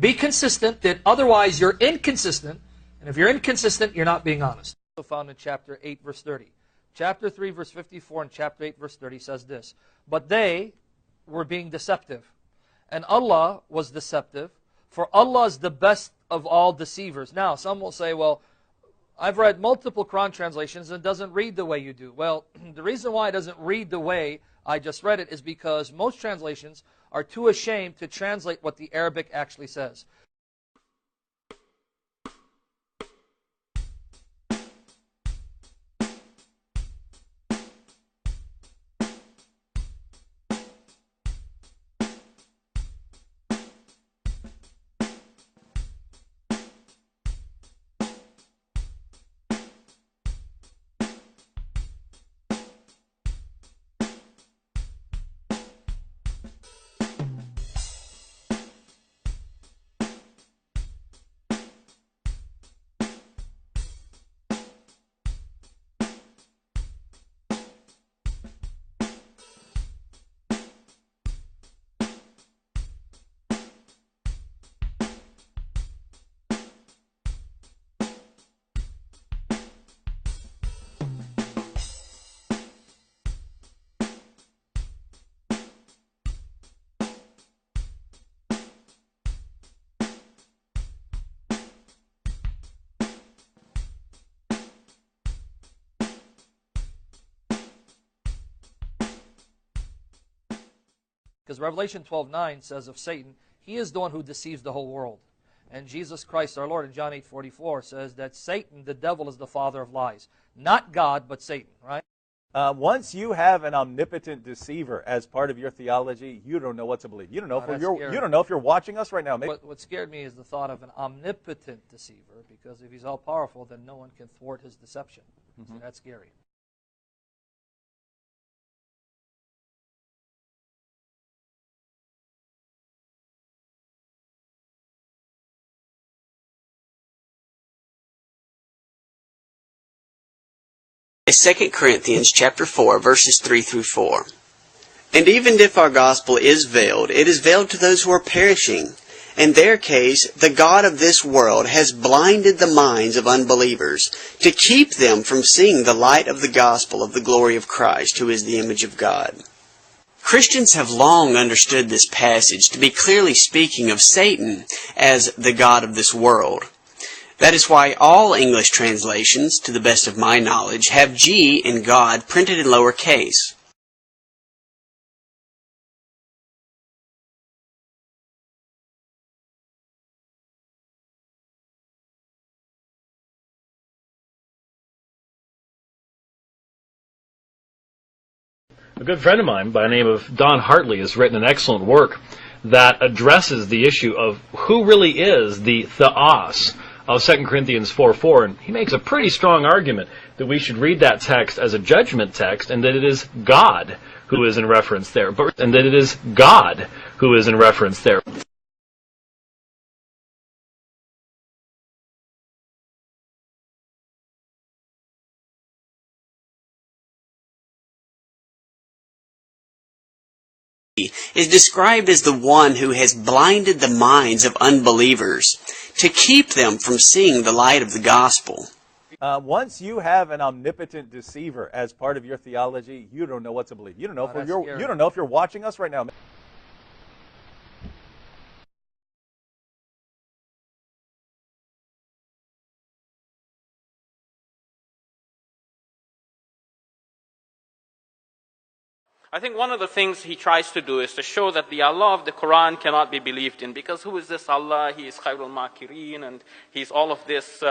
Be consistent, that otherwise you're inconsistent. And if you're inconsistent, you're not being honest. Found in chapter 8, verse 30. Chapter 3, verse 54, and chapter 8, verse 30 says this. But they were being deceptive, and Allah was deceptive, for Allah is the best of all deceivers. Now, some will say, well, I've read multiple Quran translations and it doesn't read the way you do. Well, the reason why it doesn't read the way I just read it is because most translations are too ashamed to translate what the Arabic actually says. Because Revelation 12:9 says of Satan, he is the one who deceives the whole world. And Jesus Christ our Lord in John 8:44 says that Satan, the devil, is the father of lies. Not God, but Satan, right? Once you have an omnipotent deceiver as part of your theology, you don't know what to believe. You don't know, you don't know if you're watching us right now. What scared me is the thought of an omnipotent deceiver, because if he's all-powerful, then no one can thwart his deception. So that's scary. Second Corinthians chapter 4, verses 3 through 4. And even if our gospel is veiled, it is veiled to those who are perishing. In their case, the God of this world has blinded the minds of unbelievers to keep them from seeing the light of the gospel of the glory of Christ, who is the image of God. Christians have long understood this passage to be clearly speaking of Satan as the God of this world. That is why all English translations, to the best of my knowledge, have G in God printed in lower case. A good friend of mine by the name of Don Hartley has written an excellent work that addresses the issue of who really is the theos of 2 Corinthians 4:4, and he makes a pretty strong argument that we should read that text as a judgment text, and that it is God who is in reference there. Is described as the one who has blinded the minds of unbelievers to keep them from seeing the light of the gospel. Once you have an omnipotent deceiver as part of your theology, you don't know what to believe. You don't know you don't know if you're watching us right now. I think one of the things he tries to do is to show that the Allah of the Quran cannot be believed in, because who is this Allah? He is Khairul Makirin, and he's all of this.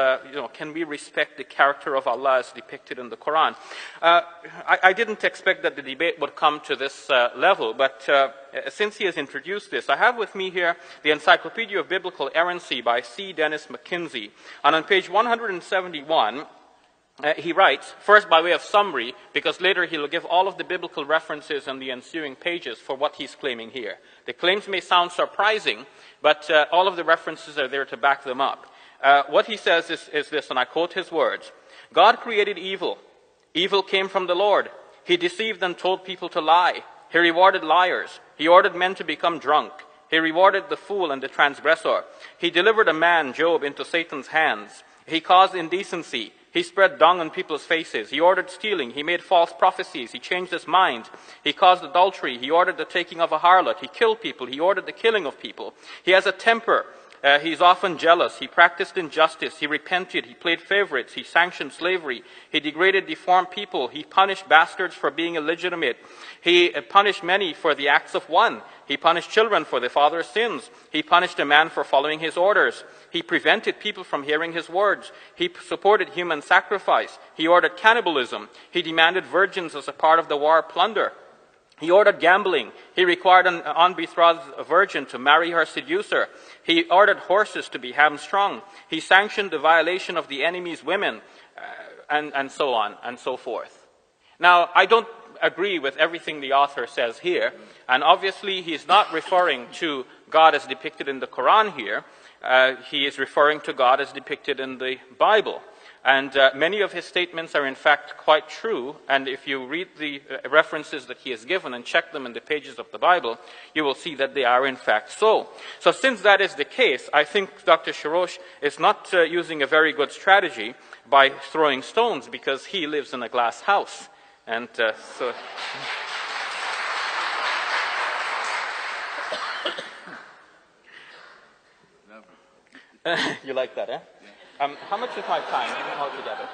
Can we respect the character of Allah as depicted in the Quran? I didn't expect that the debate would come to this level, but since he has introduced this, I have with me here the Encyclopedia of Biblical Errancy by C. Dennis McKinsey, and on page 171, he writes, first by way of summary, because later he'll give all of the biblical references in the ensuing pages for what he's claiming here. The claims may sound surprising, but all of the references are there to back them up. What he says is this, and I quote his words: God created evil. Evil came from the Lord. He deceived and told people to lie. He rewarded liars. He ordered men to become drunk. He rewarded the fool and the transgressor. He delivered a man, Job, into Satan's hands. He caused indecency. He spread dung on people's faces. He ordered stealing. He made false prophecies. He changed his mind. He caused adultery. He ordered the taking of a harlot. He killed people. He ordered the killing of people. He has a temper. He's often jealous. He practiced injustice. He repented. He played favorites. He sanctioned slavery. He degraded deformed people. He punished bastards for being illegitimate. He punished many for the acts of one. He punished children for their father's sins. He punished a man for following his orders. He prevented people from hearing his words. He supported human sacrifice. He ordered cannibalism. He demanded virgins as a part of the war plunder. He ordered gambling. He required an unbetrothed virgin to marry her seducer. He ordered horses to be hamstrung. He sanctioned the violation of the enemy's women, and so on and so forth. Now, I don't agree with everything the author says here, and obviously he's not referring to God as depicted in the Quran here. He is referring to God as depicted in the Bible. And many of his statements are in fact quite true, and if you read the references that he has given and check them in the pages of the Bible, you will see that they are in fact so. So since that is the case, I think Dr. Shorrosh is not using a very good strategy by throwing stones, because he lives in a glass house. And so... You like that, eh? How much is my time altogether?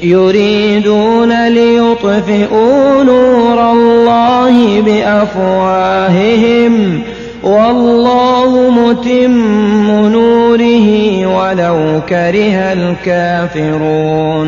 يريدون ليطفئوا نور الله بأفواههم والله متم نوره ولو كره الكافرون